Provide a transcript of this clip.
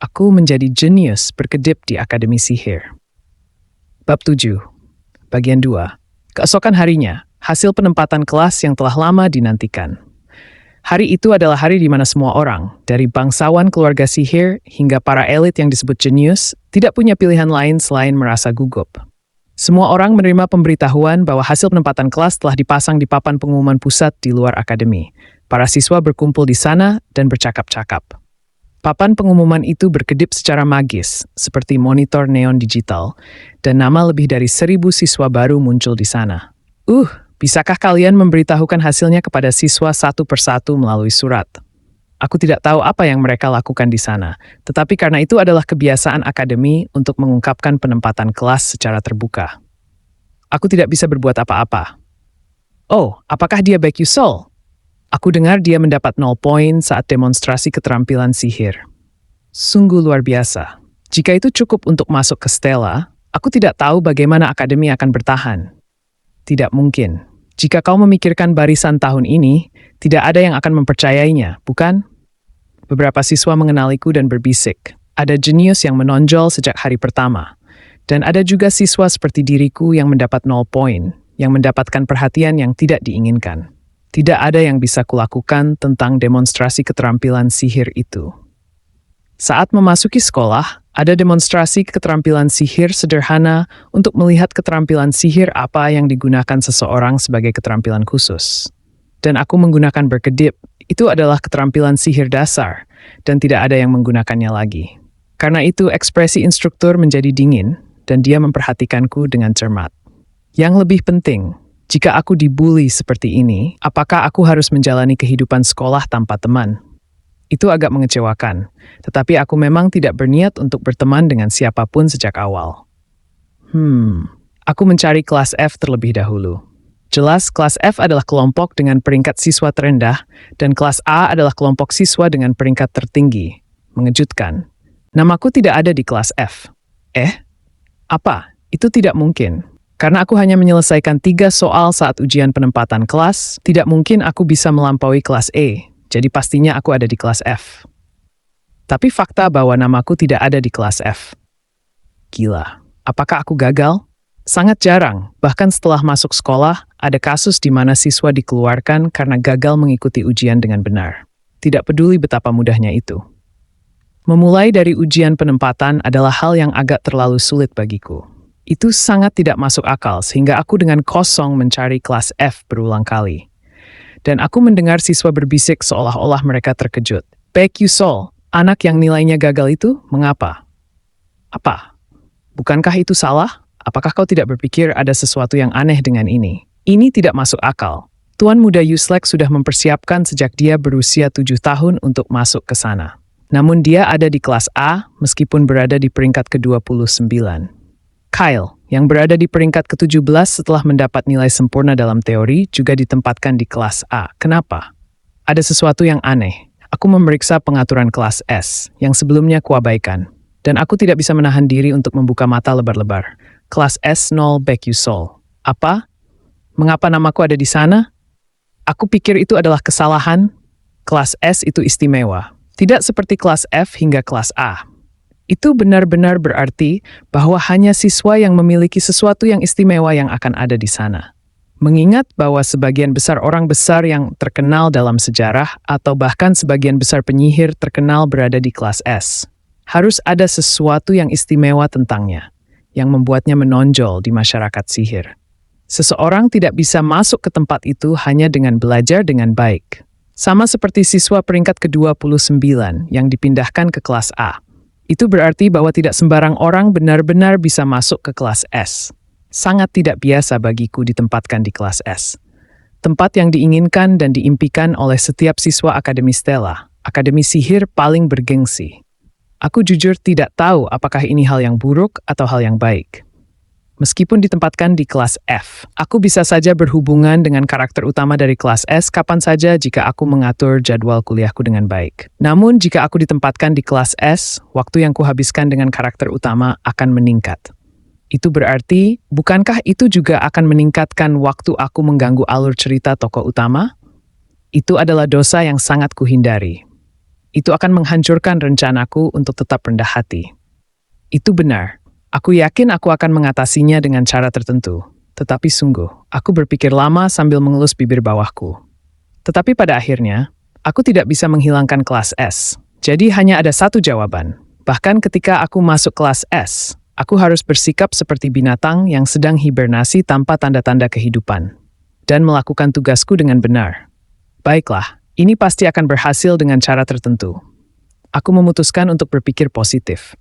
Aku menjadi jenius berkedip di Akademi Sihir. Bab 7, Bagian 2. Keesokan harinya, hasil penempatan kelas yang telah lama dinantikan. Hari itu adalah hari di mana semua orang, dari bangsawan keluarga sihir hingga para elit yang disebut jenius, tidak punya pilihan lain selain merasa gugup. Semua orang menerima pemberitahuan bahwa hasil penempatan kelas telah dipasang di papan pengumuman pusat di luar akademi. Para siswa berkumpul di sana dan bercakap-cakap. Papan pengumuman itu berkedip secara magis, seperti monitor neon digital, dan nama lebih dari 1.000 siswa baru muncul di sana. Bisakah kalian memberitahukan hasilnya kepada siswa satu persatu melalui surat? Aku tidak tahu apa yang mereka lakukan di sana, tetapi karena itu adalah kebiasaan akademi untuk mengungkapkan penempatan kelas secara terbuka. Aku tidak bisa berbuat apa-apa. Apakah dia Baek Yusol? Aku dengar dia mendapat 0 poin saat demonstrasi keterampilan sihir. Sungguh luar biasa. Jika itu cukup untuk masuk ke Stella, aku tidak tahu bagaimana akademi akan bertahan. Tidak mungkin. Jika kau memikirkan barisan tahun ini, tidak ada yang akan mempercayainya, bukan? Beberapa siswa mengenaliku dan berbisik. Ada jenius yang menonjol sejak hari pertama. Dan ada juga siswa seperti diriku yang mendapat 0 poin, yang mendapatkan perhatian yang tidak diinginkan. Tidak ada yang bisa kulakukan tentang demonstrasi keterampilan sihir itu. Saat memasuki sekolah, ada demonstrasi keterampilan sihir sederhana untuk melihat keterampilan sihir apa yang digunakan seseorang sebagai keterampilan khusus. Dan aku menggunakan berkedip, itu adalah keterampilan sihir dasar, dan tidak ada yang menggunakannya lagi. Karena itu, ekspresi instruktur menjadi dingin, dan dia memperhatikanku dengan cermat. Yang lebih penting, jika aku dibully seperti ini, apakah aku harus menjalani kehidupan sekolah tanpa teman? Itu agak mengecewakan, tetapi aku memang tidak berniat untuk berteman dengan siapapun sejak awal. Aku mencari kelas F terlebih dahulu. Jelas, kelas F adalah kelompok dengan peringkat siswa terendah, dan kelas A adalah kelompok siswa dengan peringkat tertinggi. Mengejutkan. Namaku tidak ada di kelas F. Apa? Itu tidak mungkin. Karena aku hanya menyelesaikan 3 soal saat ujian penempatan kelas, tidak mungkin aku bisa melampaui kelas E, jadi pastinya aku ada di kelas F. Tapi fakta bahwa namaku tidak ada di kelas F. Gila, apakah aku gagal? Sangat jarang, bahkan setelah masuk sekolah, ada kasus di mana siswa dikeluarkan karena gagal mengikuti ujian dengan benar. Tidak peduli betapa mudahnya itu. Memulai dari ujian penempatan adalah hal yang agak terlalu sulit bagiku. Itu sangat tidak masuk akal sehingga aku dengan kosong mencari kelas F berulang kali. Dan aku mendengar siswa berbisik seolah-olah mereka terkejut. Baek Yusol, anak yang nilainya gagal itu, mengapa? Apa? Bukankah itu salah? Apakah kau tidak berpikir ada sesuatu yang aneh dengan ini? Ini tidak masuk akal. Tuan muda Yuslek sudah mempersiapkan sejak dia berusia 7 tahun untuk masuk ke sana. Namun dia ada di kelas A meskipun berada di peringkat ke-29. Kyle, yang berada di peringkat ke-17 setelah mendapat nilai sempurna dalam teori, juga ditempatkan di kelas A. Kenapa? Ada sesuatu yang aneh. Aku memeriksa pengaturan kelas S, yang sebelumnya kuabaikan. Dan aku tidak bisa menahan diri untuk membuka mata lebar-lebar. Kelas S0 Baek Yusol. Apa? Mengapa namaku ada di sana? Aku pikir itu adalah kesalahan. Kelas S itu istimewa. Tidak seperti kelas F hingga kelas A. Itu benar-benar berarti bahwa hanya siswa yang memiliki sesuatu yang istimewa yang akan ada di sana. Mengingat bahwa sebagian besar orang besar yang terkenal dalam sejarah atau bahkan sebagian besar penyihir terkenal berada di kelas S. Harus ada sesuatu yang istimewa tentangnya, yang membuatnya menonjol di masyarakat sihir. Seseorang tidak bisa masuk ke tempat itu hanya dengan belajar dengan baik. Sama seperti siswa peringkat ke-29 yang dipindahkan ke kelas A. Itu berarti bahwa tidak sembarang orang benar-benar bisa masuk ke kelas S. Sangat tidak biasa bagiku ditempatkan di kelas S. Tempat yang diinginkan dan diimpikan oleh setiap siswa Akademi Stella, Akademi Sihir paling bergengsi. Aku jujur tidak tahu apakah ini hal yang buruk atau hal yang baik. Meskipun ditempatkan di kelas F, aku bisa saja berhubungan dengan karakter utama dari kelas S kapan saja jika aku mengatur jadwal kuliahku dengan baik. Namun jika aku ditempatkan di kelas S, waktu yang kuhabiskan dengan karakter utama akan meningkat. Itu berarti, bukankah itu juga akan meningkatkan waktu aku mengganggu alur cerita tokoh utama? Itu adalah dosa yang sangat kuhindari. Itu akan menghancurkan rencanaku untuk tetap rendah hati. Itu benar. Aku yakin aku akan mengatasinya dengan cara tertentu. Tetapi sungguh, aku berpikir lama sambil mengelus bibir bawahku. Tetapi pada akhirnya, aku tidak bisa menghilangkan kelas S. Jadi hanya ada satu jawaban. Bahkan ketika aku masuk kelas S, aku harus bersikap seperti binatang yang sedang hibernasi tanpa tanda-tanda kehidupan. Dan melakukan tugasku dengan benar. Baiklah, ini pasti akan berhasil dengan cara tertentu. Aku memutuskan untuk berpikir positif.